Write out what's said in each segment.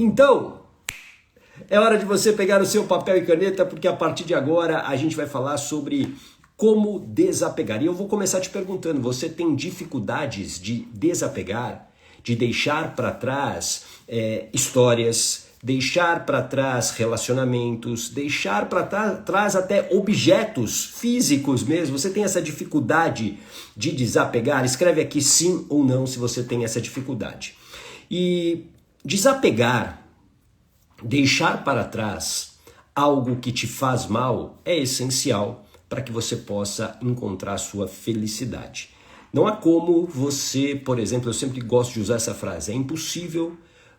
Então, é hora de você pegar o seu papel e caneta, porque a partir de agora a gente vai falar sobre como desapegar. E eu vou começar te perguntando, você tem dificuldades de desapegar, de deixar para trás histórias, deixar para trás relacionamentos, deixar para trás até objetos físicos mesmo? Você tem essa dificuldade de desapegar? Escreve aqui sim ou não se você tem essa dificuldade. E desapegar, deixar para trás algo que te faz mal é essencial para que você possa encontrar a sua felicidade. Não há como você, por exemplo, eu sempre gosto de usar essa frase, é impossível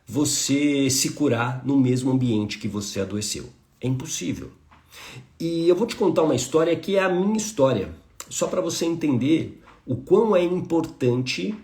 você se curar no mesmo ambiente que você adoeceu. É impossível. E eu vou te contar uma história que é a minha história, só para você entender o quão é importante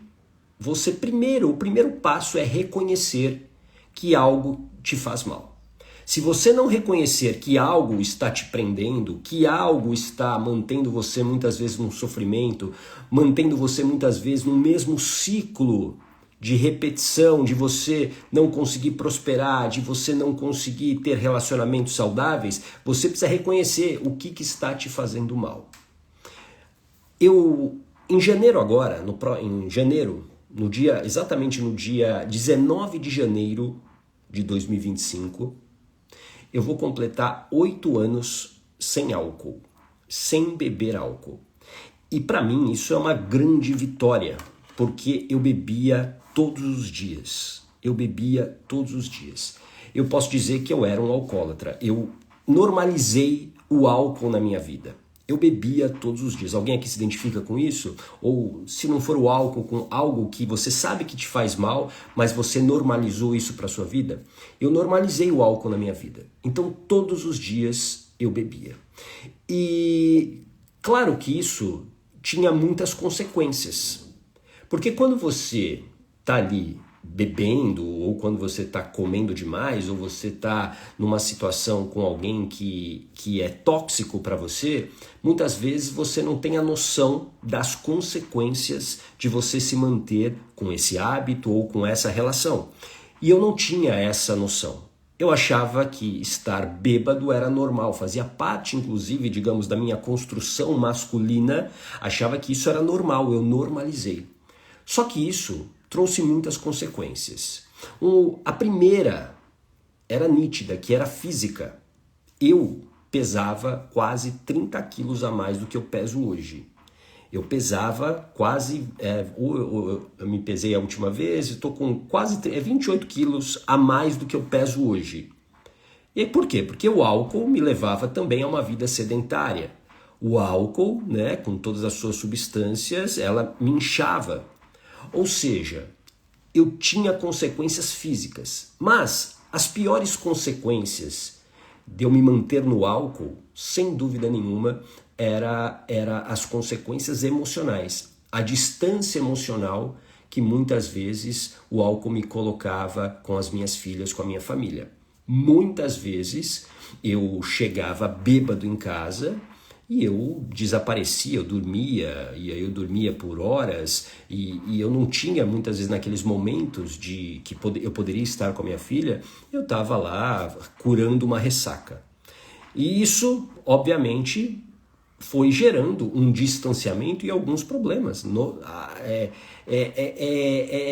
você o primeiro passo é reconhecer que algo te faz mal. Se você não reconhecer que algo está te prendendo, que algo está mantendo você muitas vezes num sofrimento, mantendo você muitas vezes no mesmo ciclo de repetição, de você não conseguir prosperar, de você não conseguir ter relacionamentos saudáveis, você precisa reconhecer o que está te fazendo mal. Em janeiro agora, exatamente no dia 19 de janeiro de 2025, eu vou completar 8 anos sem álcool, sem beber álcool. E para mim isso é uma grande vitória, porque eu bebia todos os dias. Eu posso dizer que eu era um alcoólatra. Eu normalizei o álcool na minha vida. Eu bebia todos os dias. Alguém aqui se identifica com isso? Ou se não for o álcool, com algo que você sabe que te faz mal, mas você normalizou isso para sua vida? Eu normalizei o álcool na minha vida. Então todos os dias eu bebia. E claro que isso tinha muitas consequências. Porque quando você está ali bebendo, ou quando você está comendo demais, ou você está numa situação com alguém que é tóxico para você, muitas vezes você não tem a noção das consequências de você se manter com esse hábito ou com essa relação. E eu não tinha essa noção. Eu achava que estar bêbado era normal, fazia parte, inclusive, digamos, da minha construção masculina, achava que isso era normal, eu normalizei. Só que isso trouxe muitas consequências. A primeira era nítida, que era física. Eu pesava quase 30 quilos a mais do que eu peso hoje. Eu pesava quase, eu me pesei a última vez, estou com quase 28 quilos a mais do que eu peso hoje. E por quê? Porque o álcool me levava também a uma vida sedentária. O álcool, né, com todas as suas substâncias, ela me inchava. Ou seja, eu tinha consequências físicas, mas as piores consequências de eu me manter no álcool, sem dúvida nenhuma, era as consequências emocionais. A distância emocional que muitas vezes o álcool me colocava com as minhas filhas, com a minha família. Muitas vezes eu chegava bêbado em casa e eu desaparecia, eu dormia, e aí eu dormia por horas, e eu não tinha muitas vezes naqueles momentos de que eu poderia estar com a minha filha, eu estava lá curando uma ressaca. E isso, obviamente, foi gerando um distanciamento e alguns problemas.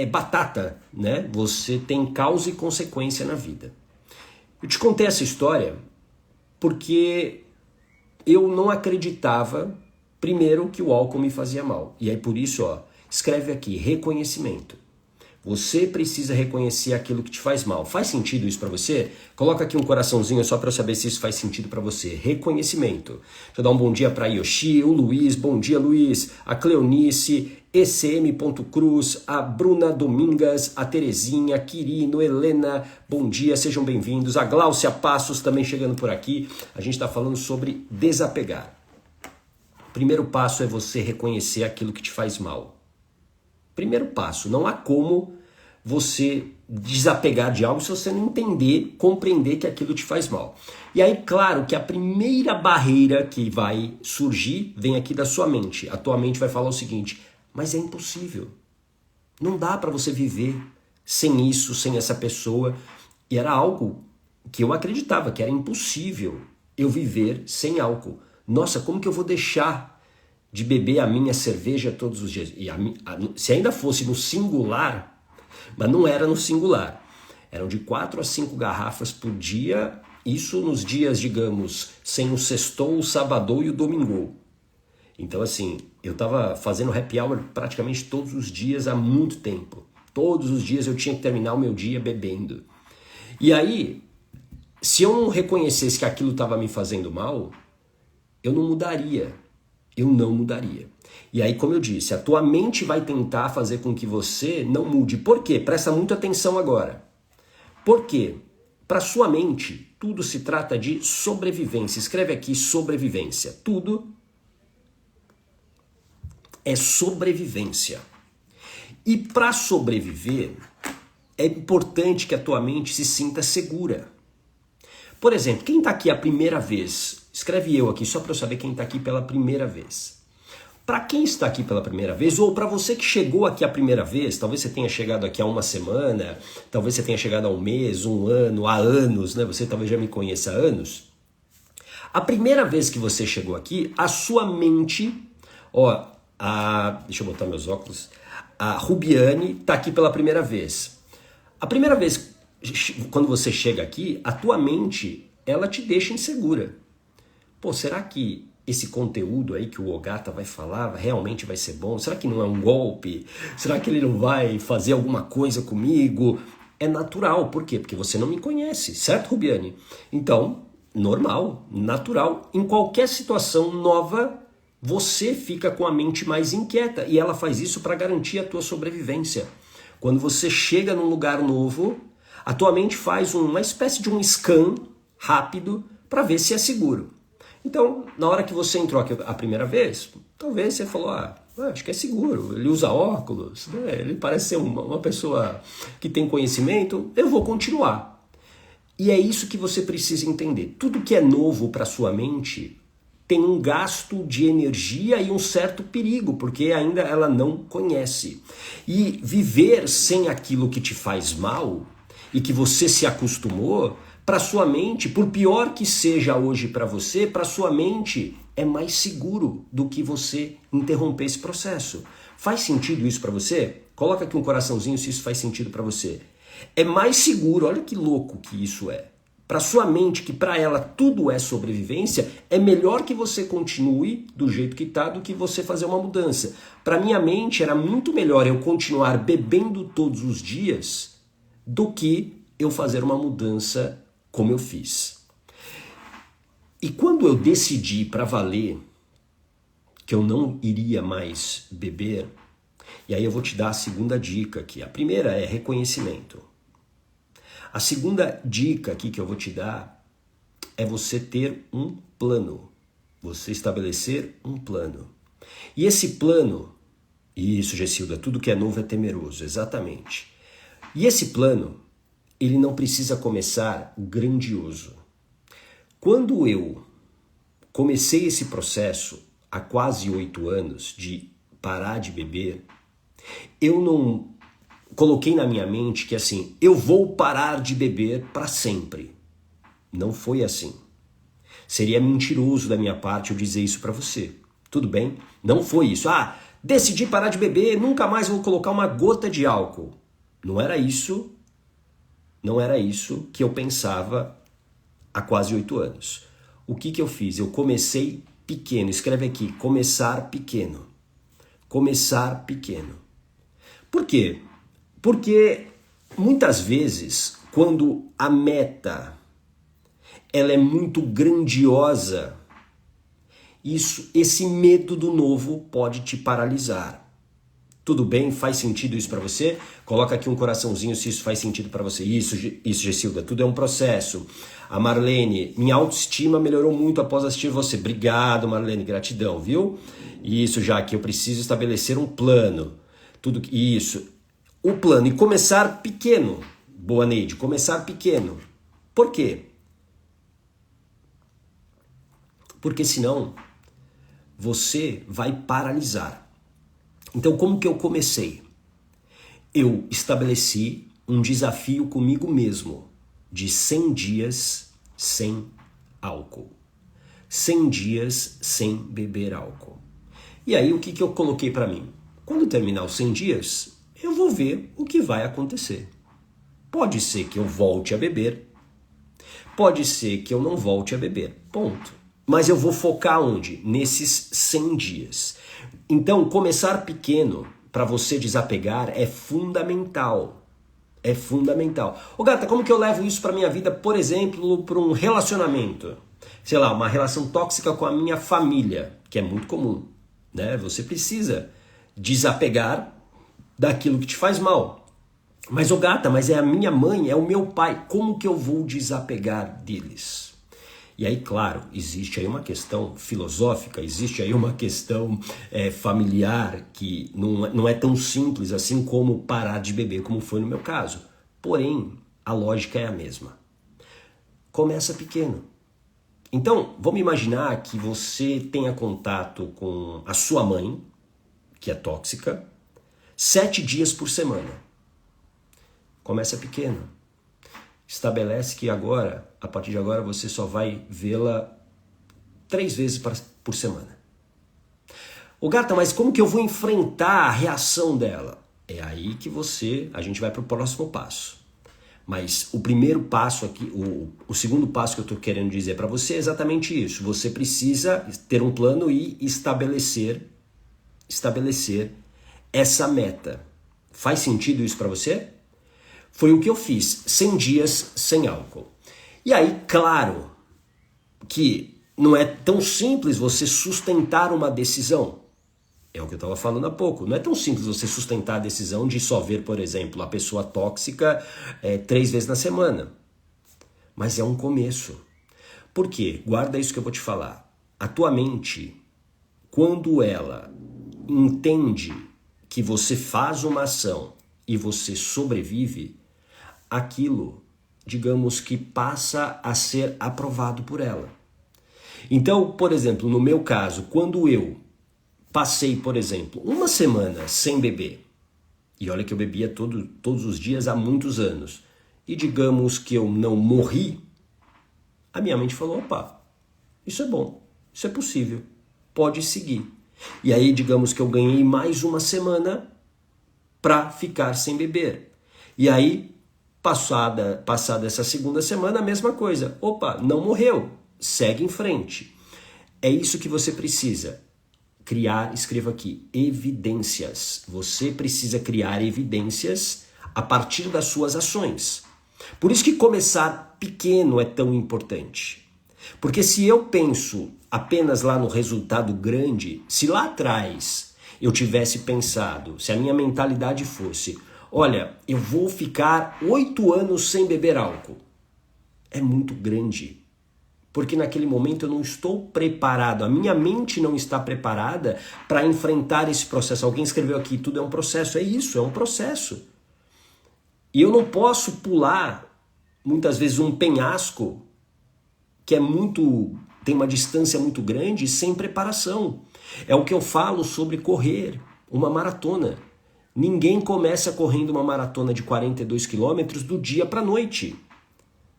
Batata, né? Você tem causa e consequência na vida. Eu te contei essa história porque eu não acreditava, primeiro, que o álcool me fazia mal. E aí por isso, escreve aqui, reconhecimento. Você precisa reconhecer aquilo que te faz mal. Faz sentido isso para você? Coloca aqui um coraçãozinho só para eu saber se isso faz sentido para você. Reconhecimento. Deixa eu dar um bom dia para Yoshi, o Luiz, bom dia Luiz, a Cleonice, ECM.Cruz, a Bruna Domingas, a Terezinha, Quirino, Helena, bom dia, sejam bem-vindos. A Gláucia Passos também chegando por aqui. A gente está falando sobre desapegar. O primeiro passo é você reconhecer aquilo que te faz mal. Primeiro passo, não há como você desapegar de algo se você não entender, compreender que aquilo te faz mal. E aí, claro que a primeira barreira que vai surgir vem aqui da sua mente. A tua mente vai falar o seguinte, mas é impossível. Não dá para você viver sem isso, sem essa pessoa. E era algo que eu acreditava que era impossível eu viver sem álcool. Nossa, como que eu vou deixar de beber a minha cerveja todos os dias? E se ainda fosse no singular, mas não era no singular. Eram de 4 a 5 garrafas por dia, isso nos dias, digamos, sem o sextou, o sabadou e o domingou. Então, assim, eu estava fazendo happy hour praticamente todos os dias há muito tempo. Todos os dias eu tinha que terminar o meu dia bebendo. E aí, se eu não reconhecesse que aquilo estava me fazendo mal, eu não mudaria. Eu não mudaria. E aí, como eu disse, a tua mente vai tentar fazer com que você não mude. Por quê? Presta muita atenção agora. Por quê? Para sua mente, tudo se trata de sobrevivência. Escreve aqui sobrevivência. Tudo é sobrevivência. E para sobreviver, é importante que a tua mente se sinta segura. Por exemplo, quem está aqui a primeira vez? Escreve eu aqui, só para eu saber quem está aqui pela primeira vez. Para quem está aqui pela primeira vez, ou para você que chegou aqui a primeira vez, talvez você tenha chegado aqui há uma semana, talvez você tenha chegado há um mês, um ano, há anos, né? Você talvez já me conheça há anos. A primeira vez que você chegou aqui, a sua mente, deixa eu botar meus óculos, a Rubiane está aqui pela primeira vez. A primeira vez, quando você chega aqui, a tua mente, ela te deixa insegura. Pô, será que esse conteúdo aí que o Ogata vai falar realmente vai ser bom? Será que não é um golpe? Será que ele não vai fazer alguma coisa comigo? É natural. Por quê? Porque você não me conhece, certo, Rubiane? Então, normal, natural. Em qualquer situação nova, você fica com a mente mais inquieta e ela faz isso para garantir a tua sobrevivência. Quando você chega num lugar novo, a tua mente faz uma espécie de um scan rápido para ver se é seguro. Então, na hora que você entrou aqui a primeira vez, talvez você falou, acho que é seguro, ele usa óculos, né? Ele parece ser uma pessoa que tem conhecimento, eu vou continuar. E é isso que você precisa entender. Tudo que é novo para sua mente tem um gasto de energia e um certo perigo, porque ainda ela não conhece. E viver sem aquilo que te faz mal e que você se acostumou, para sua mente, por pior que seja hoje para você, para sua mente é mais seguro do que você interromper esse processo. Faz sentido isso para você? Coloca aqui um coraçãozinho se isso faz sentido para você. É mais seguro, olha que louco que isso é. Para sua mente, que para ela tudo é sobrevivência, é melhor que você continue do jeito que está do que você fazer uma mudança. Para minha mente era muito melhor eu continuar bebendo todos os dias do que eu fazer uma mudança como eu fiz. E quando eu decidi para valer que eu não iria mais beber, e aí eu vou te dar a segunda dica aqui. A primeira é reconhecimento. A segunda dica aqui que eu vou te dar é você ter um plano. Você estabelecer um plano. E esse plano, isso, Gessilda, tudo que é novo é temeroso, exatamente. E esse plano, ele não precisa começar grandioso. Quando eu comecei esse processo há quase 8 anos de parar de beber, eu não coloquei na minha mente que assim, eu vou parar de beber para sempre. Não foi assim. Seria mentiroso da minha parte eu dizer isso para você. Tudo bem? Não foi isso. Decidi parar de beber, nunca mais vou colocar uma gota de álcool. Não era isso. Não era isso que eu pensava há quase 8 anos. O que eu fiz? Eu comecei pequeno. Escreve aqui, começar pequeno. Começar pequeno. Por quê? Porque muitas vezes, quando a meta ela é muito grandiosa, esse medo do novo pode te paralisar. Tudo bem? Faz sentido isso para você? Coloca aqui um coraçãozinho se isso faz sentido para você. Isso, Gessilda, tudo é um processo. A Marlene, minha autoestima melhorou muito após assistir você. Obrigado, Marlene, gratidão, viu? Isso, já que eu preciso estabelecer um plano. Isso. O plano e começar pequeno. Boa, Neide, começar pequeno. Por quê? Porque senão você vai paralisar. Então, como que eu comecei? Eu estabeleci um desafio comigo mesmo. de 100 dias sem álcool. 100 dias sem beber álcool. E aí o que eu coloquei para mim? Quando terminar os 100 dias, eu vou ver o que vai acontecer. Pode ser que eu volte a beber, pode ser que eu não volte a beber, ponto. Mas eu vou focar onde? Nesses 100 dias. Então, começar pequeno para você desapegar é fundamental. É fundamental. Ô gata, como que eu levo isso para minha vida, por exemplo, para um relacionamento? Sei lá, uma relação tóxica com a minha família, que é muito comum, né? Você precisa desapegar daquilo que te faz mal. Mas, ô gata, mas é a minha mãe, é o meu pai, como que eu vou desapegar deles? E aí, claro, existe aí uma questão filosófica, existe aí uma questão familiar que não é tão simples assim como parar de beber, como foi no meu caso. Porém, a lógica é a mesma. Começa pequeno. Então, vamos imaginar que você tenha contato com a sua mãe, que é tóxica, 7 dias por semana. Começa pequeno. Estabelece que agora, a partir de agora, você só vai vê-la 3 vezes por semana. Ô gata, mas como que eu vou enfrentar a reação dela? É aí que a gente vai para o próximo passo. Mas o primeiro passo aqui, o segundo passo que eu estou querendo dizer para você é exatamente isso. Você precisa ter um plano e estabelecer essa meta. Faz sentido isso para você? Foi o que eu fiz, 100 dias sem álcool. E aí, claro, que não é tão simples você sustentar uma decisão. É o que eu estava falando há pouco. Não é tão simples você sustentar a decisão de só ver, por exemplo, a pessoa tóxica 3 vezes na semana. Mas é um começo. Por quê? Guarda isso que eu vou te falar. A tua mente, quando ela entende que você faz uma ação e você sobrevive, aquilo, digamos que passa a ser aprovado por ela. Então, por exemplo, no meu caso, quando eu passei, por exemplo, uma semana sem beber, e olha que eu bebia todos os dias há muitos anos, e digamos que eu não morri, a minha mente falou, opa, isso é bom, isso é possível, pode seguir. E aí, digamos que eu ganhei mais uma semana para ficar sem beber. E aí, passada essa segunda semana, a mesma coisa. Opa, não morreu, segue em frente. É isso que você precisa. Criar, escreva aqui, evidências. Você precisa criar evidências a partir das suas ações. Por isso que começar pequeno é tão importante. Porque se eu penso apenas lá no resultado grande, se lá atrás eu tivesse pensado, se a minha mentalidade fosse, olha, eu vou ficar 8 anos sem beber álcool, é muito grande. Porque naquele momento eu não estou preparado, a minha mente não está preparada para enfrentar esse processo. Alguém escreveu aqui, tudo é um processo. É isso, é um processo. E eu não posso pular, muitas vezes, um penhasco que tem uma distância muito grande sem preparação. É o que eu falo sobre correr uma maratona. Ninguém começa correndo uma maratona de 42 quilômetros do dia para a noite.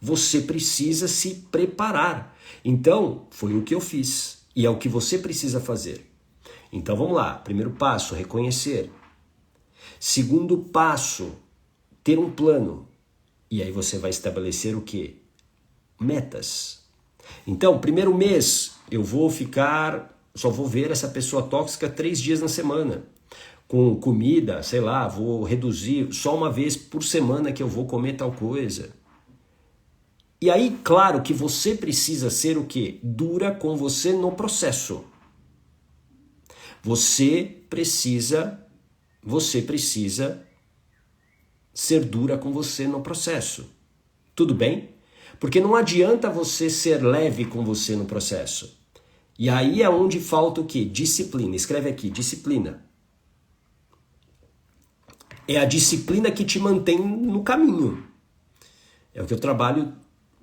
Você precisa se preparar. Então, foi o que eu fiz. E é o que você precisa fazer. Então, vamos lá. Primeiro passo, reconhecer. Segundo passo, ter um plano. E aí você vai estabelecer o quê? Metas. Então, primeiro mês, só vou ver essa pessoa tóxica 3 dias na semana. Com comida, sei lá, vou reduzir só uma vez por semana que eu vou comer tal coisa. E aí, claro que você precisa ser o quê? Dura com você no processo. Você precisa ser dura com você no processo. Tudo bem? Porque não adianta você ser leve com você no processo. E aí é onde falta o quê? Disciplina. Escreve aqui, disciplina. É a disciplina que te mantém no caminho. É o que eu trabalho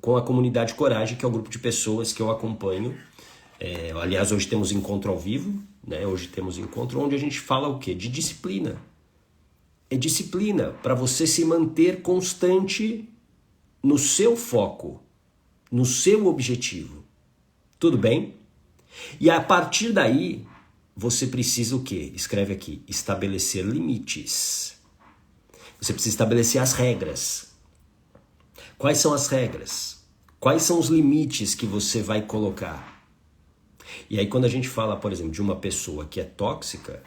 com a comunidade Coragem, que é o grupo de pessoas que eu acompanho. Aliás, hoje temos encontro ao vivo, né? Hoje temos encontro onde a gente fala o quê? De disciplina. É disciplina para você se manter constante no seu foco, no seu objetivo. Tudo bem? E a partir daí, você precisa o quê? Escreve aqui, estabelecer limites. Você precisa estabelecer as regras. Quais são as regras? Quais são os limites que você vai colocar? E aí quando a gente fala, por exemplo, de uma pessoa que é tóxica,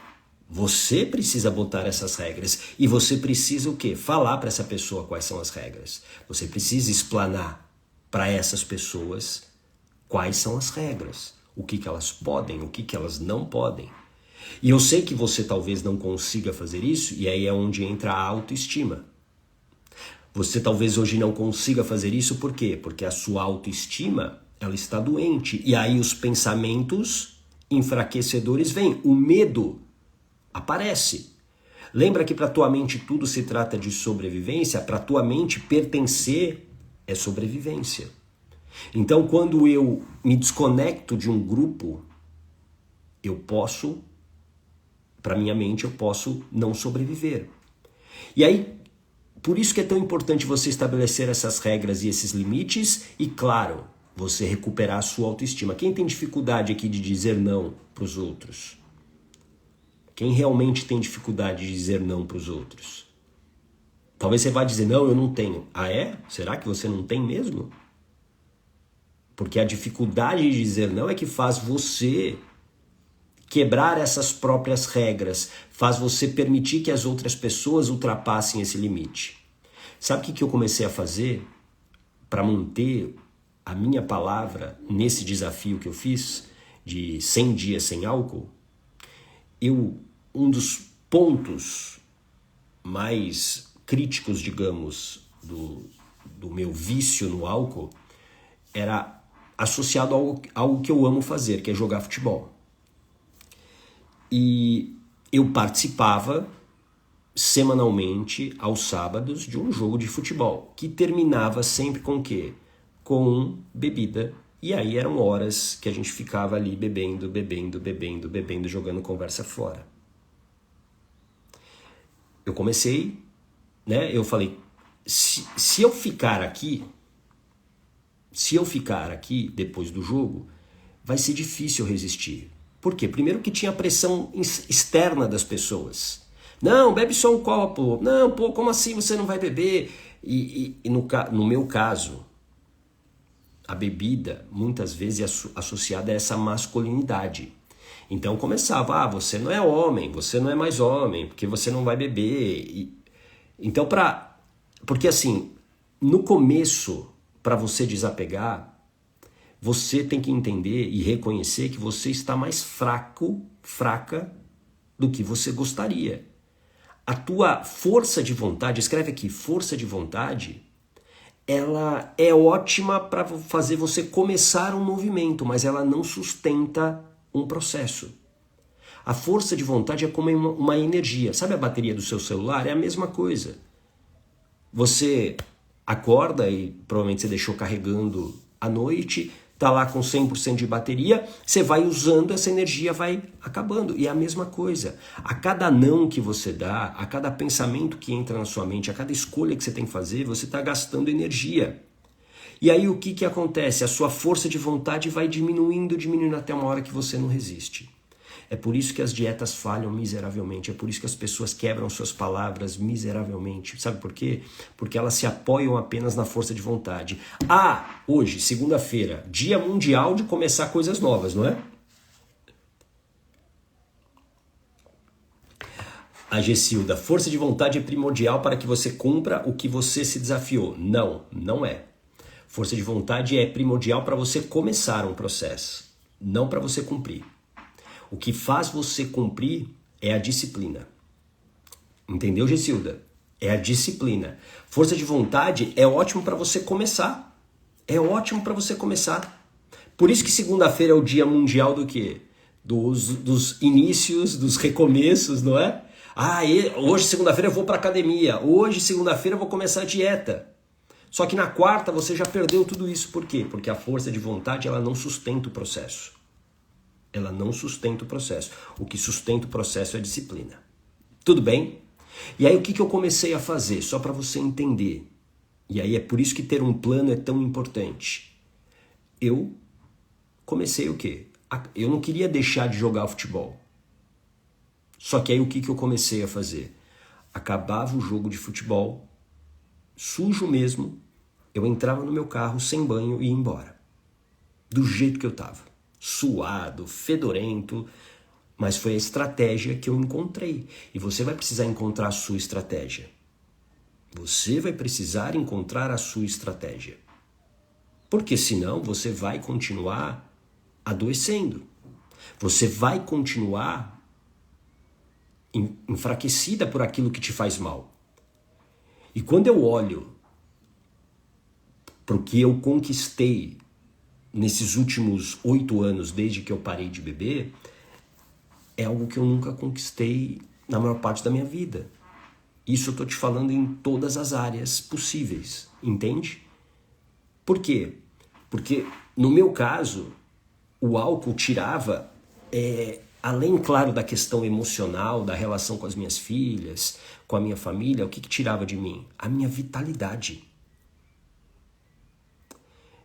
você precisa botar essas regras. E você precisa o quê? Falar para essa pessoa quais são as regras. Você precisa explanar para essas pessoas quais são as regras. O que elas podem, o que elas não podem. E eu sei que você talvez não consiga fazer isso, e aí é onde entra a autoestima. Você talvez hoje não consiga fazer isso, por quê? Porque a sua autoestima, ela está doente. E aí os pensamentos enfraquecedores vêm. O medo aparece. Lembra que para tua mente tudo se trata de sobrevivência? Para tua mente pertencer é sobrevivência. Então quando eu me desconecto de um grupo, eu posso, para minha mente, eu posso não sobreviver. E aí, por isso que é tão importante você estabelecer essas regras e esses limites e, claro, você recuperar a sua autoestima. Quem tem dificuldade aqui de dizer não para os outros? Quem realmente tem dificuldade de dizer não para os outros? Talvez você vá dizer, não, eu não tenho. Ah, é? Será que você não tem mesmo? Porque a dificuldade de dizer não é que faz você quebrar essas próprias regras, faz você permitir que as outras pessoas ultrapassem esse limite. Sabe o que eu comecei a fazer para manter a minha palavra nesse desafio que eu fiz de 100 dias sem álcool? Um dos pontos mais críticos, digamos, do meu vício no álcool era associado a algo que eu amo fazer, que é jogar futebol. E eu participava semanalmente, aos sábados, de um jogo de futebol, que terminava sempre com o quê? Com bebida. E aí eram horas que a gente ficava ali bebendo, jogando conversa fora. Eu comecei, eu falei, se eu ficar aqui depois do jogo, vai ser difícil resistir. Por quê? Primeiro que tinha pressão externa das pessoas. Não, bebe só um copo. Não, pô, como assim você não vai beber? E no meu caso, a bebida muitas vezes é associada a essa masculinidade. Então começava, você não é homem, você não é mais homem, porque você não vai beber. Então, porque assim, no começo, para você desapegar, você tem que entender e reconhecer que você está mais fraca do que você gostaria. A tua força de vontade, escreve aqui, força de vontade, ela é ótima para fazer você começar um movimento, mas ela não sustenta um processo. A força de vontade é como uma energia. Sabe a bateria do seu celular? É a mesma coisa. Você acorda e provavelmente você deixou carregando à noite, tá lá com 100% de bateria, você vai usando, essa energia vai acabando. E é a mesma coisa. A cada não que você dá, a cada pensamento que entra na sua mente, a cada escolha que você tem que fazer, você está gastando energia. E aí o que acontece? A sua força de vontade vai diminuindo até uma hora que você não resiste. É por isso que as dietas falham miseravelmente, é por isso que as pessoas quebram suas palavras miseravelmente. Sabe por quê? Porque elas se apoiam apenas na força de vontade. Hoje, segunda-feira, Dia Mundial de começar coisas novas, não é? A Gessilda, força de vontade é primordial para que você cumpra o que você se desafiou. Não, não é. Força de vontade é primordial para você começar um processo, não para você cumprir. O que faz você cumprir é a disciplina. Entendeu, Gessilda? É a disciplina. Força de vontade é ótimo para você começar. É ótimo para você começar. Por isso que segunda-feira é o dia mundial do quê? Dos inícios, dos recomeços, não é? Hoje, segunda-feira, eu vou para academia. Hoje, segunda-feira, eu vou começar a dieta. Só que na quarta você já perdeu tudo isso. Por quê? Porque a força de vontade ela não sustenta o processo. Ela não sustenta o processo. O que sustenta o processo é a disciplina. Tudo bem? E aí o que eu comecei a fazer? Só para você entender. E aí é por isso que ter um plano é tão importante. Eu comecei o quê? Eu não queria deixar de jogar futebol. Só que aí o que eu comecei a fazer? Acabava o jogo de futebol, sujo mesmo, eu entrava no meu carro sem banho e ia embora. Do jeito que eu estava. Suado, fedorento, mas foi a estratégia que eu encontrei. E você vai precisar encontrar a sua estratégia. Você vai precisar encontrar a sua estratégia. Porque senão você vai continuar adoecendo. Você vai continuar enfraquecida por aquilo que te faz mal. E quando eu olho para o que eu conquistei nesses últimos 8 anos, desde que eu parei de beber, é algo que eu nunca conquistei na maior parte da minha vida. Isso eu estou te falando em todas as áreas possíveis, entende? Por quê? Porque, no meu caso, o álcool tirava, além, claro, da questão emocional, da relação com as minhas filhas, com a minha família, o que tirava de mim? A minha vitalidade.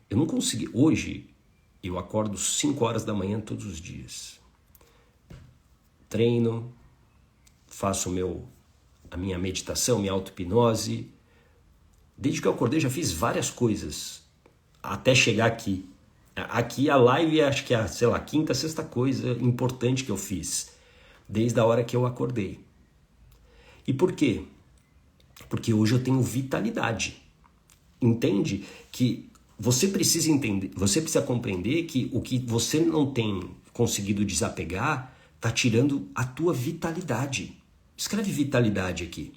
Eu não consegui. Hoje, eu acordo 5 horas da manhã todos os dias. Treino, faço a minha meditação, minha auto-hipnose. Desde que eu acordei, já fiz várias coisas até chegar aqui. Aqui a live acho que é a quinta, sexta coisa importante que eu fiz, desde a hora que eu acordei. E por quê? Porque hoje eu tenho vitalidade. Entende que você precisa entender, você precisa compreender que o que você não tem conseguido desapegar está tirando a tua vitalidade. Escreve vitalidade aqui.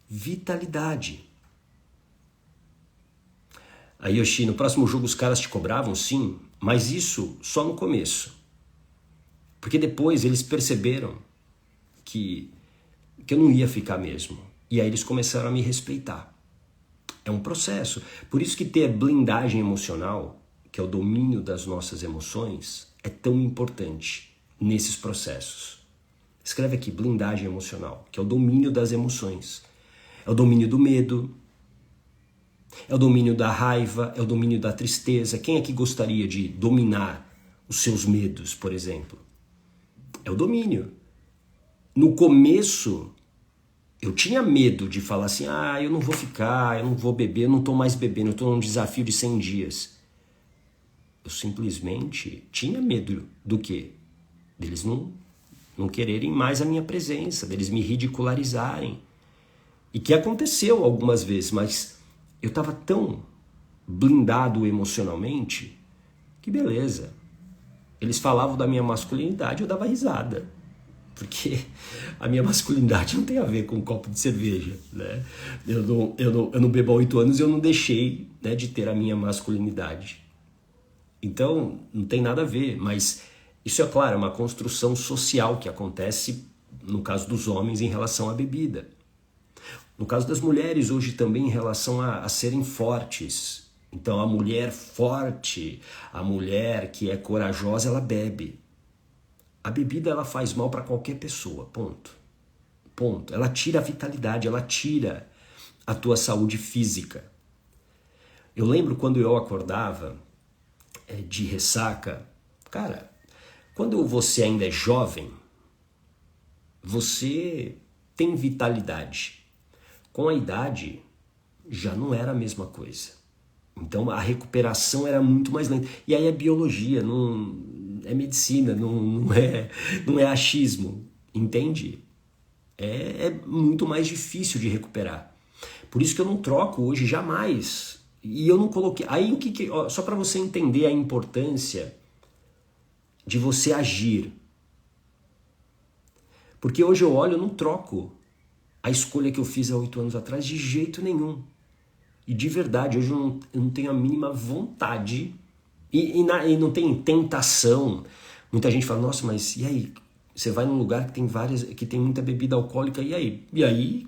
Vitalidade. Aí, Yoshi, no próximo jogo os caras te cobravam? Sim, mas isso só no começo. Porque depois eles perceberam que eu não ia ficar mesmo. E aí eles começaram a me respeitar. É um processo. Por isso que ter blindagem emocional, que é o domínio das nossas emoções, é tão importante nesses processos. Escreve aqui, blindagem emocional, que é o domínio das emoções. É o domínio do medo, é o domínio da raiva, é o domínio da tristeza. Quem aqui gostaria de dominar os seus medos, por exemplo? É o domínio. No começo, eu tinha medo de falar assim, eu não vou ficar, eu não vou beber, eu não estou mais bebendo, eu estou num desafio de 100 dias. Eu simplesmente tinha medo do quê? Deles não quererem mais a minha presença, deles me ridicularizarem. E que aconteceu algumas vezes, mas eu estava tão blindado emocionalmente que beleza. Eles falavam da minha masculinidade, eu dava risada. Porque a minha masculinidade não tem a ver com um copo de cerveja, né? Eu não bebo há 8 anos e eu não deixei, né, de ter a minha masculinidade. Então, não tem nada a ver, mas isso é claro, é uma construção social que acontece no caso dos homens em relação à bebida. No caso das mulheres hoje também em relação a serem fortes. Então a mulher forte, a mulher que é corajosa, ela bebe. A bebida ela faz mal para qualquer pessoa, ponto. Ponto. Ela tira a vitalidade, ela tira a tua saúde física. Eu lembro quando eu acordava de ressaca, cara, quando você ainda é jovem, você tem vitalidade. Com a idade, já não era a mesma coisa. Então a recuperação era muito mais lenta. E aí é biologia, não é medicina, não é achismo, entende? É muito mais difícil de recuperar. Por isso que eu não troco hoje jamais. E eu não coloquei. Aí o que só para você entender a importância de você agir. Porque hoje eu olho, eu não troco a escolha que eu fiz há 8 anos atrás de jeito nenhum. E de verdade, hoje eu não tenho a mínima vontade e não tem tentação. Muita gente fala, nossa, mas e aí? Você vai num lugar que tem muita bebida alcoólica, e aí? E aí,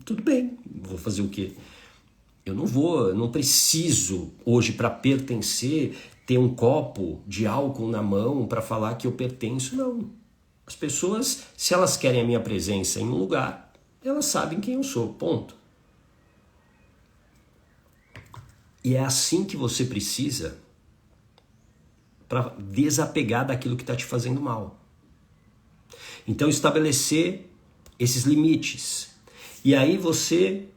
tudo bem, vou fazer o quê? Eu não preciso hoje para pertencer ter um copo de álcool na mão para falar que eu pertenço, não. As pessoas, se elas querem a minha presença em um lugar, elas sabem quem eu sou, ponto. E é assim que você precisa para desapegar daquilo que está te fazendo mal. Então estabelecer esses limites. E aí você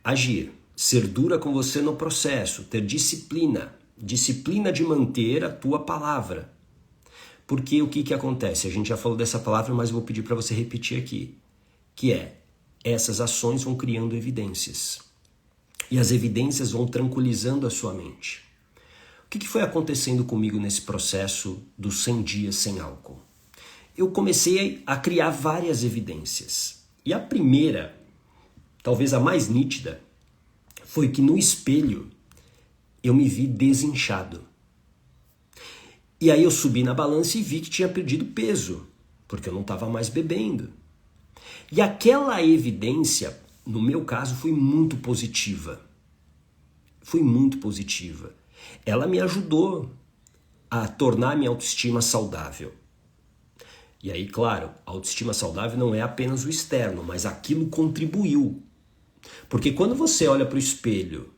agir, ser dura com você no processo, ter disciplina. Disciplina de manter a tua palavra. Porque o que acontece? A gente já falou dessa palavra, mas eu vou pedir para você repetir aqui. Que é, essas ações vão criando evidências. E as evidências vão tranquilizando a sua mente. O que foi acontecendo comigo nesse processo dos 100 dias sem álcool? Eu comecei a criar várias evidências. E a primeira, talvez a mais nítida, foi que no espelho eu me vi desinchado. E aí eu subi na balança e vi que tinha perdido peso, porque eu não estava mais bebendo. E aquela evidência, no meu caso, foi muito positiva. Foi muito positiva. Ela me ajudou a tornar minha autoestima saudável. E aí, claro, a autoestima saudável não é apenas o externo, mas aquilo contribuiu. Porque quando você olha para o espelho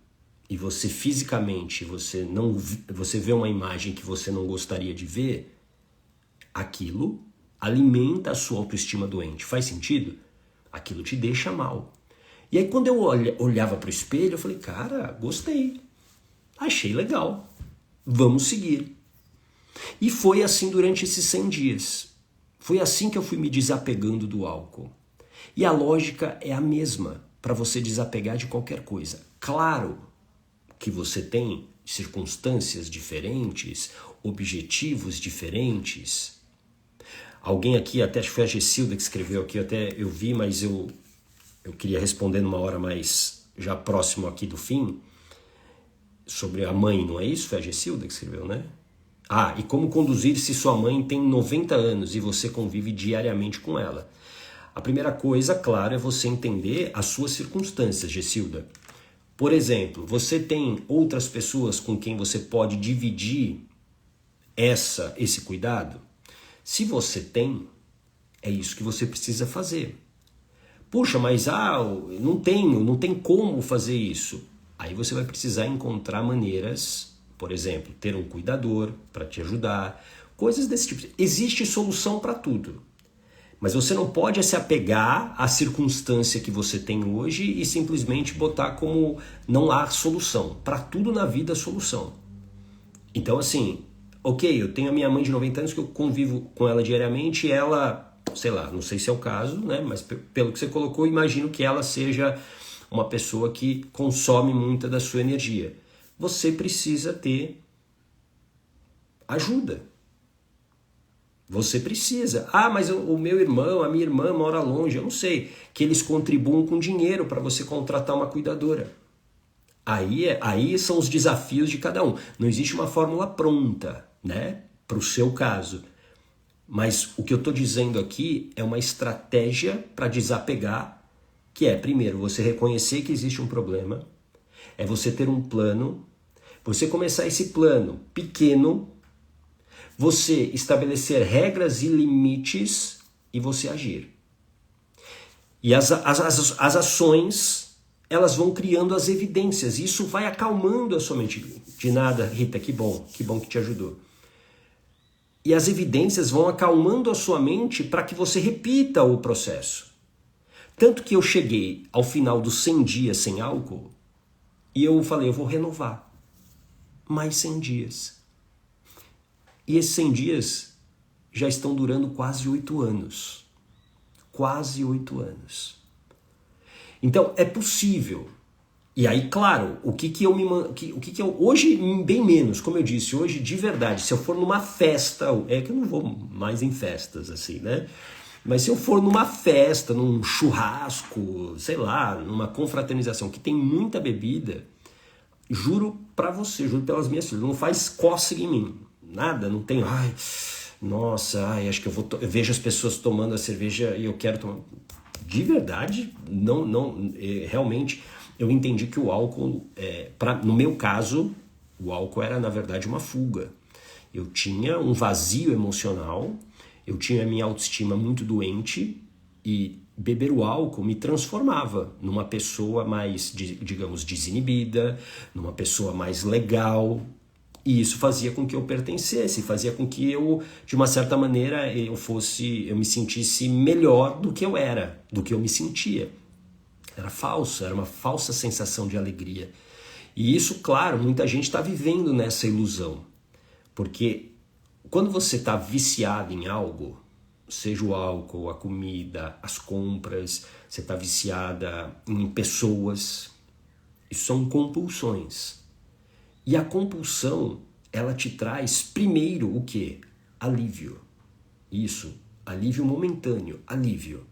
e você fisicamente, você vê uma imagem que você não gostaria de ver, aquilo alimenta a sua autoestima doente. Faz sentido? Aquilo te deixa mal. E aí quando eu olhava para o espelho, eu falei, cara, gostei. Achei legal. Vamos seguir. E foi assim durante esses 100 dias. Foi assim que eu fui me desapegando do álcool. E a lógica é a mesma para você desapegar de qualquer coisa. Claro que você tem circunstâncias diferentes, objetivos diferentes. Alguém aqui, até acho que foi a Gessilda que escreveu aqui, até eu vi, mas eu queria responder numa hora mais já próximo aqui do fim, sobre a mãe, não é isso? Foi a Gessilda que escreveu, né? Ah, e como conduzir se sua mãe tem 90 anos e você convive diariamente com ela? A primeira coisa, claro, é você entender as suas circunstâncias, Gessilda. Por exemplo, você tem outras pessoas com quem você pode dividir esse cuidado? Se você tem, é isso que você precisa fazer. Puxa, mas não tem como fazer isso. Aí você vai precisar encontrar maneiras, por exemplo, ter um cuidador para te ajudar, coisas desse tipo. Existe solução para tudo. Mas você não pode se apegar à circunstância que você tem hoje e simplesmente botar como não há solução. Para tudo na vida há solução. Então assim, ok, eu tenho a minha mãe de 90 anos que eu convivo com ela diariamente e ela, sei lá, não sei se é o caso, né? Mas pelo que você colocou, imagino que ela seja uma pessoa que consome muita da sua energia. Você precisa ter ajuda. Você precisa. Ah, mas o meu irmão, a minha irmã mora longe, eu não sei. Que eles contribuam com dinheiro para você contratar uma cuidadora. Aí são os desafios de cada um. Não existe uma fórmula pronta, né? Para o seu caso. Mas o que eu estou dizendo aqui é uma estratégia para desapegar, que é, primeiro, você reconhecer que existe um problema, é você ter um plano, você começar esse plano pequeno, você estabelecer regras e limites e você agir. E as ações, elas vão criando as evidências. E isso vai acalmando a sua mente. De nada, Rita, que bom que te ajudou. E as evidências vão acalmando a sua mente para que você repita o processo. Tanto que eu cheguei ao final dos 100 dias sem álcool e eu falei, eu vou renovar. Mais 100 dias. E esses 100 dias já estão durando quase 8 anos. Quase 8 anos. Então, é possível. E aí, claro, o que eu hoje, bem menos, como eu disse, hoje, de verdade, se eu for numa festa, é que eu não vou mais em festas, assim, né? Mas se eu for numa festa, num churrasco, sei lá, numa confraternização que tem muita bebida, juro pra você, juro pelas minhas filhas, não faz cócega em mim. Nada, não tem, acho que eu vejo as pessoas tomando a cerveja e eu quero tomar. De verdade, realmente, eu entendi que o álcool, no meu caso, o álcool era, na verdade, uma fuga. Eu tinha um vazio emocional, eu tinha a minha autoestima muito doente e beber o álcool me transformava numa pessoa mais, digamos, desinibida, numa pessoa mais legal. E isso fazia com que eu pertencesse, fazia com que eu, de uma certa maneira, eu me sentisse melhor do que eu era, do que eu me sentia. Era falso, era uma falsa sensação de alegria. E isso, claro, muita gente está vivendo nessa ilusão. Porque quando você está viciado em algo, seja o álcool, a comida, as compras, você está viciada em pessoas, isso são compulsões. E a compulsão, ela te traz primeiro o quê? Alívio. Isso, alívio momentâneo, alívio.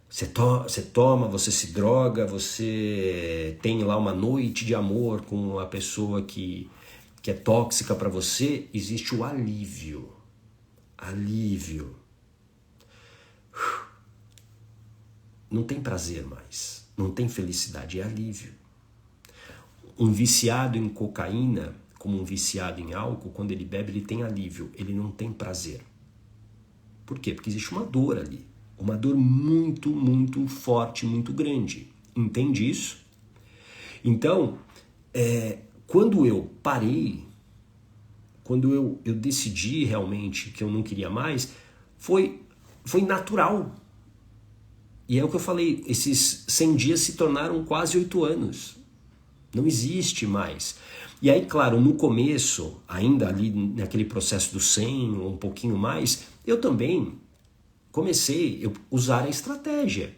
Você toma, você se droga, você tem lá uma noite de amor com a pessoa que é tóxica para você, existe o alívio. Alívio. Não tem prazer mais, não tem felicidade, é alívio. Um viciado em cocaína, como um viciado em álcool, quando ele bebe, ele tem alívio, ele não tem prazer. Por quê? Porque existe uma dor ali, uma dor muito, muito forte, muito grande. Entende isso? Então, quando eu parei, quando eu decidi realmente que eu não queria mais, foi natural. E é o que eu falei, esses 100 dias se tornaram quase 8 anos. Não existe mais. E aí, claro, no começo, ainda ali naquele processo do 100 ou um pouquinho mais, eu também comecei a usar a estratégia.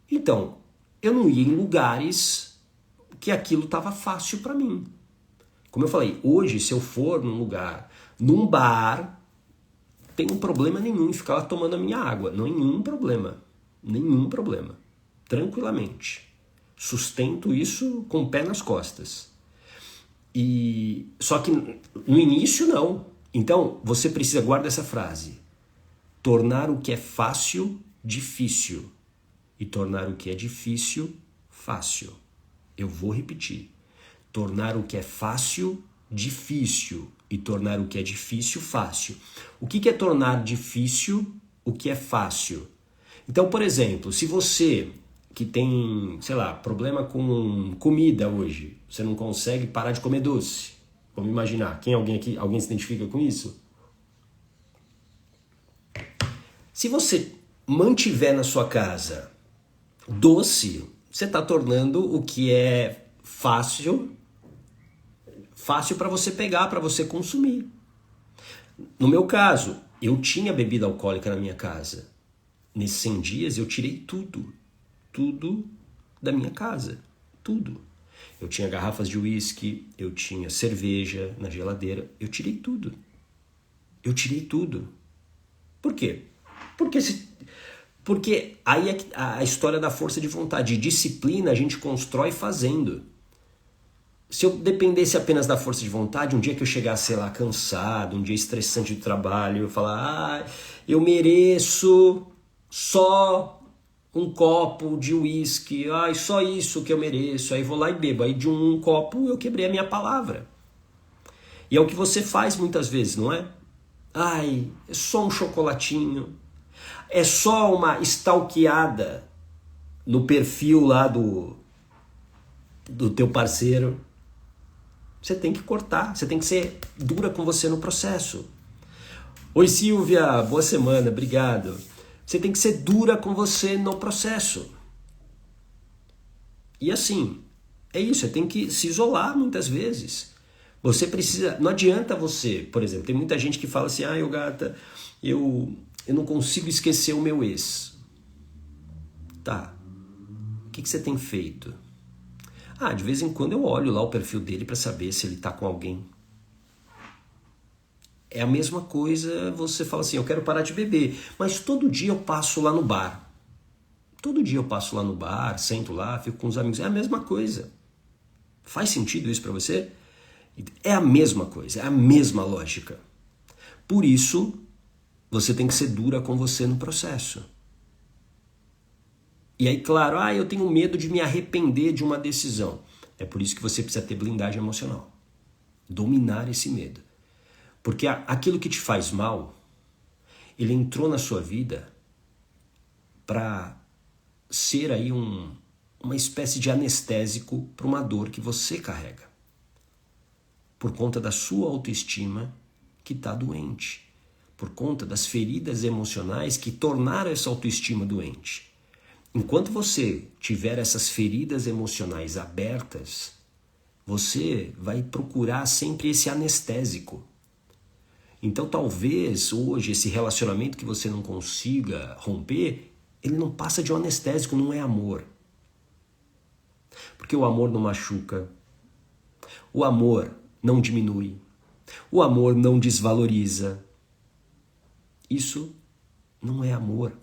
Então, eu não ia em lugares que aquilo estava fácil para mim. Como eu falei, hoje, se eu for num lugar, num bar, tenho problema nenhum em ficar lá tomando a minha água. Nenhum problema. Nenhum problema. Tranquilamente. Sustento isso com o pé nas costas. Só que no início não. Então você precisa, guarda essa frase: tornar o que é fácil, difícil, e tornar o que é difícil, fácil. Eu vou repetir: tornar o que é fácil, difícil, e tornar o que é difícil, fácil. O que é tornar difícil o que é fácil? Então, por exemplo, se você que tem, sei lá, problema com comida hoje, você não consegue parar de comer doce. Vamos imaginar, alguém se identifica com isso? Se você mantiver na sua casa doce, você está tornando o que é fácil para você pegar, para você consumir. No meu caso, eu tinha bebida alcoólica na minha casa. Nesses 100 dias eu tirei tudo da minha casa, tudo. Eu tinha garrafas de uísque, eu tinha cerveja na geladeira, eu tirei tudo. Por quê? Porque aí é a história da força de vontade. Disciplina a gente constrói fazendo. Se eu dependesse apenas da força de vontade, um dia que eu chegasse, sei lá, cansado, um dia estressante do trabalho, eu falar, eu mereço só um copo de uísque, só isso que eu mereço, aí vou lá e bebo. Aí de um copo eu quebrei a minha palavra. E é o que você faz muitas vezes, não é? É só um chocolatinho, é só uma stalkeada no perfil lá do teu parceiro. Você tem que cortar, você tem que ser dura com você no processo. Oi Silvia, boa semana, obrigado. Você tem que ser dura com você no processo. E assim, é isso, você tem que se isolar muitas vezes. Você precisa, não adianta você, por exemplo, tem muita gente que fala assim, gata, eu não consigo esquecer o meu ex. Tá, o que você tem feito? De vez em quando eu olho lá o perfil dele para saber se ele tá com alguém. É a mesma coisa, você fala assim, eu quero parar de beber, mas todo dia eu passo lá no bar. Todo dia eu passo lá no bar, sento lá, fico com os amigos. É a mesma coisa. Faz sentido isso para você? É a mesma coisa, é a mesma lógica. Por isso, você tem que ser dura com você no processo. E aí, claro, eu tenho medo de me arrepender de uma decisão. É por isso que você precisa ter blindagem emocional. Dominar esse medo. Porque aquilo que te faz mal, ele entrou na sua vida para ser aí uma espécie de anestésico para uma dor que você carrega, por conta da sua autoestima que está doente, por conta das feridas emocionais que tornaram essa autoestima doente. Enquanto você tiver essas feridas emocionais abertas, você vai procurar sempre esse anestésico. Então talvez hoje esse relacionamento que você não consiga romper, ele não passa de um anestésico, não é amor. Porque o amor não machuca, o amor não diminui, o amor não desvaloriza. Isso não é amor.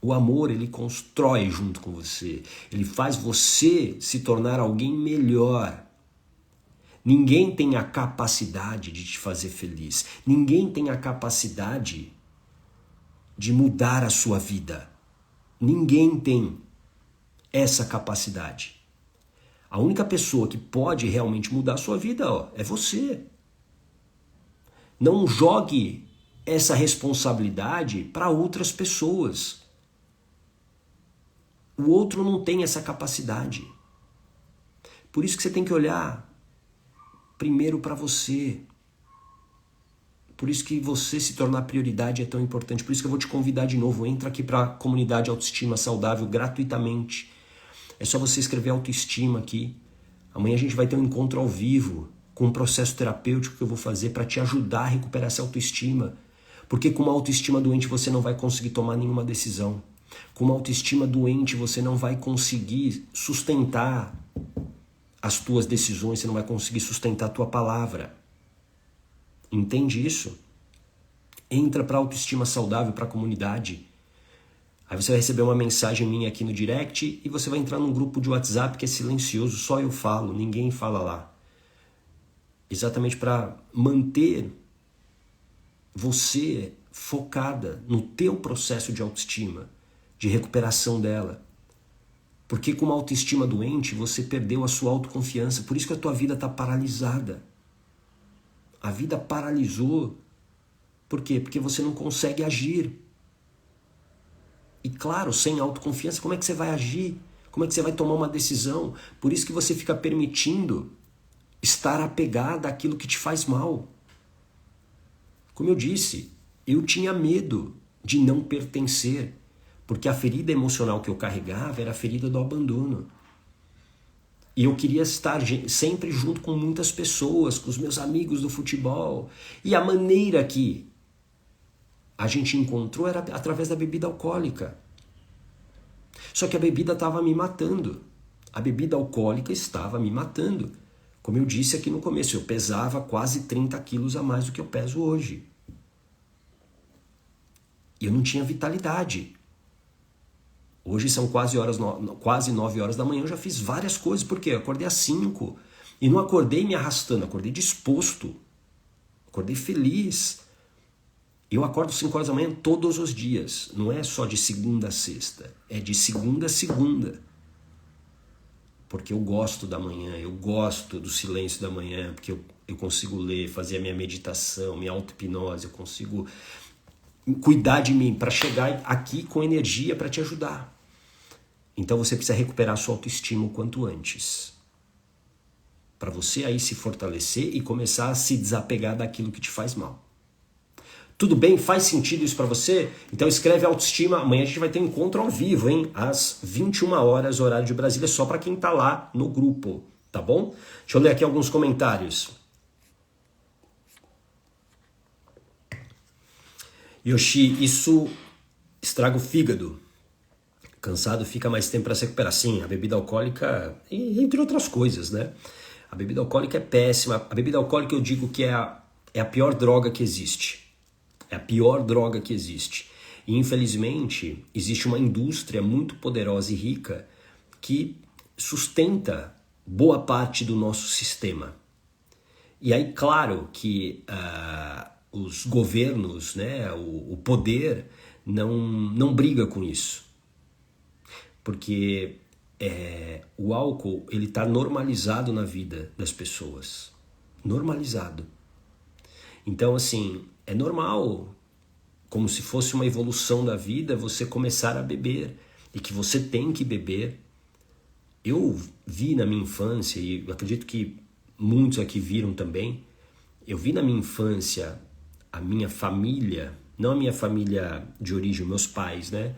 O amor, ele constrói junto com você, ele faz você se tornar alguém melhor. Ninguém tem a capacidade de te fazer feliz. Ninguém tem a capacidade de mudar a sua vida. Ninguém tem essa capacidade. A única pessoa que pode realmente mudar a sua vida, é você. Não jogue essa responsabilidade para outras pessoas. O outro não tem essa capacidade. Por isso que você tem que olhar primeiro para você. Por isso que você se tornar prioridade é tão importante. Por isso que eu vou te convidar de novo. Entra aqui para a comunidade Autoestima Saudável gratuitamente. É só você escrever autoestima aqui. Amanhã a gente vai ter um encontro ao vivo com um processo terapêutico que eu vou fazer para te ajudar a recuperar essa autoestima. Porque com uma autoestima doente você não vai conseguir tomar nenhuma decisão. Com uma autoestima doente você não vai conseguir sustentar as tuas decisões, você não vai conseguir sustentar a tua palavra. Entende isso? Entra para a autoestima saudável, para a comunidade. Aí você vai receber uma mensagem minha aqui no direct e você vai entrar num grupo de WhatsApp que é silencioso, só eu falo, ninguém fala lá. Exatamente para manter você focada no teu processo de autoestima, de recuperação dela. Porque com uma autoestima doente, você perdeu a sua autoconfiança. Por isso que a tua vida está paralisada. A vida paralisou. Por quê? Porque você não consegue agir. E claro, sem autoconfiança, como é que você vai agir? Como é que você vai tomar uma decisão? Por isso que você fica permitindo estar apegada àquilo que te faz mal. Como eu disse, eu tinha medo de não pertencer. Porque a ferida emocional que eu carregava era a ferida do abandono. E eu queria estar sempre junto com muitas pessoas, com os meus amigos do futebol. E a maneira que a gente encontrou era através da bebida alcoólica. Só que a bebida estava me matando. A bebida alcoólica estava me matando. Como eu disse aqui no começo, eu pesava quase 30 quilos a mais do que eu peso hoje. E eu não tinha vitalidade. Hoje são quase 9 horas da manhã, eu já fiz várias coisas. Por quê? Eu acordei às 5 e não acordei me arrastando, acordei disposto, acordei feliz. Eu acordo 5 horas da manhã todos os dias, não é só de segunda a sexta, é de segunda a segunda. Porque eu gosto da manhã, eu gosto do silêncio da manhã, porque eu consigo ler, fazer a minha meditação, minha auto-hipnose, eu consigo cuidar de mim para chegar aqui com energia para te ajudar. Então você precisa recuperar a sua autoestima o quanto antes. Para você aí se fortalecer e começar a se desapegar daquilo que te faz mal. Tudo bem? Faz sentido isso para você? Então escreve autoestima. Amanhã a gente vai ter um encontro ao vivo, hein? Às 21 horas, horário de Brasília, só para quem tá lá no grupo, tá bom? Deixa eu ler aqui alguns comentários. Yoshi, isso estraga o fígado. Cansado fica mais tempo para se recuperar. Sim, a bebida alcoólica, entre outras coisas, né? A bebida alcoólica é péssima. A bebida alcoólica eu digo que é a pior droga que existe. É a pior droga que existe. E infelizmente existe uma indústria muito poderosa e rica que sustenta boa parte do nosso sistema. E aí, claro que os governos, né, o poder não briga com isso. Porque o álcool ele está normalizado na vida das pessoas. Normalizado. Então, assim, é normal como se fosse uma evolução da vida, você começar a beber e que você tem que beber. Eu vi na minha infância, e eu acredito que muitos aqui viram também, eu vi na minha infância a minha família, não a minha família de origem, meus pais, né?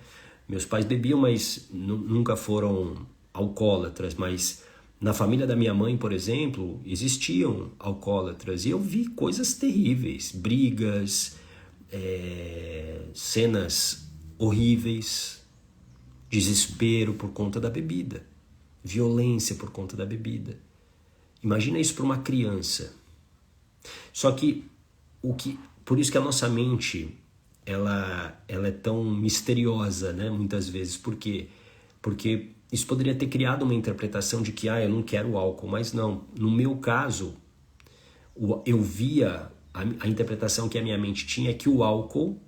Meus pais bebiam, mas nunca foram alcoólatras, mas na família da minha mãe, por exemplo, existiam alcoólatras e eu vi coisas terríveis, brigas, cenas horríveis, desespero por conta da bebida, violência por conta da bebida. Imagina isso para uma criança. Só que por isso que a nossa mente ela é tão misteriosa, né? Muitas vezes. Por quê? Porque isso poderia ter criado uma interpretação de que eu não quero álcool, mas não. No meu caso, eu via a interpretação que a minha mente tinha é que o álcool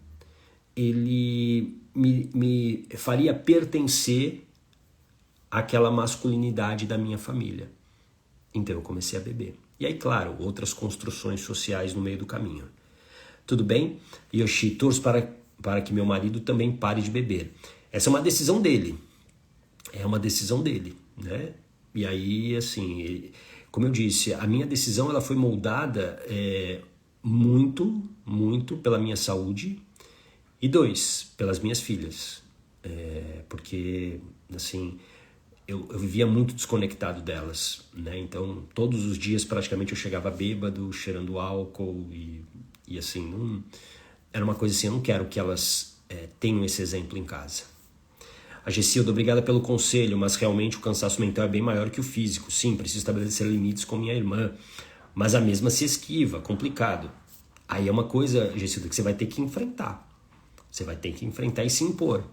ele me faria pertencer àquela masculinidade da minha família. Então eu comecei a beber. E aí, claro, outras construções sociais no meio do caminho. Tudo bem? Yoshi, torço para que meu marido também pare de beber. Essa é uma decisão dele. É uma decisão dele, né? E aí, assim, como eu disse, a minha decisão ela foi moldada muito, muito pela minha saúde e 2, pelas minhas filhas. Porque, assim, eu vivia muito desconectado delas, né? Então, todos os dias praticamente eu chegava bêbado, cheirando álcool e assim, era uma coisa assim, eu não quero que elas tenham esse exemplo em casa. A Gessilda, obrigada pelo conselho, mas realmente o cansaço mental é bem maior que o físico. Sim, preciso estabelecer limites com minha irmã, mas a mesma se esquiva, complicado. Aí é uma coisa, Gessilda, que você vai ter que enfrentar. Você vai ter que enfrentar e se impor.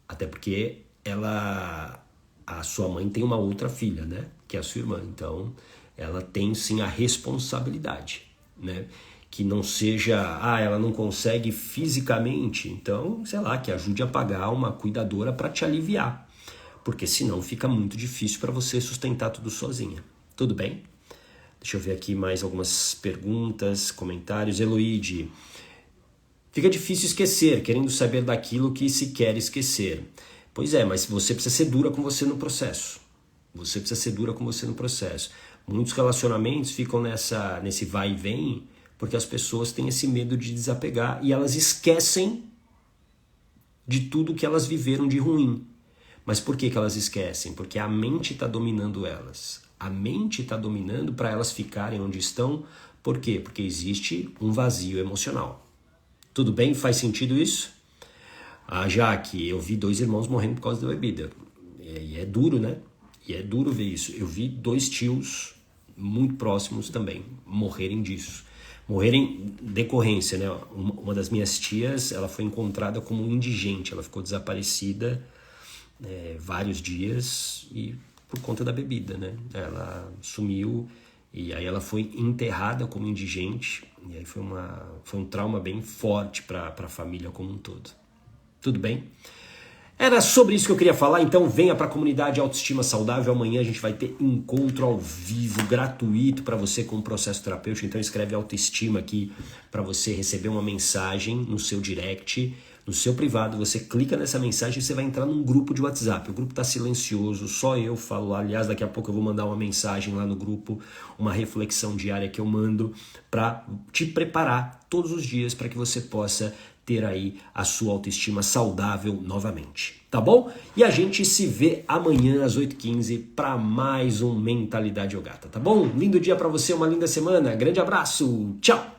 Até porque a sua mãe tem uma outra filha, né? Que é a sua irmã. Então, ela tem sim a responsabilidade, né? Que não seja, ela não consegue fisicamente, então, sei lá, que ajude a pagar uma cuidadora para te aliviar. Porque senão fica muito difícil para você sustentar tudo sozinha. Tudo bem? Deixa eu ver aqui mais algumas perguntas, comentários. Eloide, fica difícil esquecer, querendo saber daquilo que se quer esquecer. Pois é, mas você precisa ser dura com você no processo. Você precisa ser dura com você no processo. Muitos relacionamentos ficam nesse vai e vem, porque as pessoas têm esse medo de desapegar e elas esquecem de tudo que elas viveram de ruim. Mas por que elas esquecem? Porque a mente está dominando elas. A mente está dominando para elas ficarem onde estão. Por quê? Porque existe um vazio emocional. Tudo bem? Faz sentido isso? Jaque, eu vi 2 irmãos morrendo por causa da bebida. E é duro, né? E é duro ver isso. Eu vi 2 tios muito próximos também morrerem disso. Morrerem decorrência, né? Uma das minhas tias, ela foi encontrada como indigente. Ela ficou desaparecida vários dias e por conta da bebida, né? Ela sumiu e aí ela foi enterrada como indigente. E aí foi um trauma bem forte para a família como um todo. Tudo bem? Era sobre isso que eu queria falar, então venha para a comunidade Autoestima Saudável. Amanhã a gente vai ter encontro ao vivo, gratuito para você com o processo terapêutico. Então escreve Autoestima aqui para você receber uma mensagem no seu direct, no seu privado. Você clica nessa mensagem e você vai entrar num grupo de WhatsApp. O grupo está silencioso, só eu falo lá. Aliás, daqui a pouco eu vou mandar uma mensagem lá no grupo, uma reflexão diária que eu mando para te preparar todos os dias para que você possa ter aí a sua autoestima saudável novamente, tá bom? E a gente se vê amanhã às 8h15 para mais um Mentalidade Yogata, tá bom? Lindo dia para você, uma linda semana, grande abraço, tchau!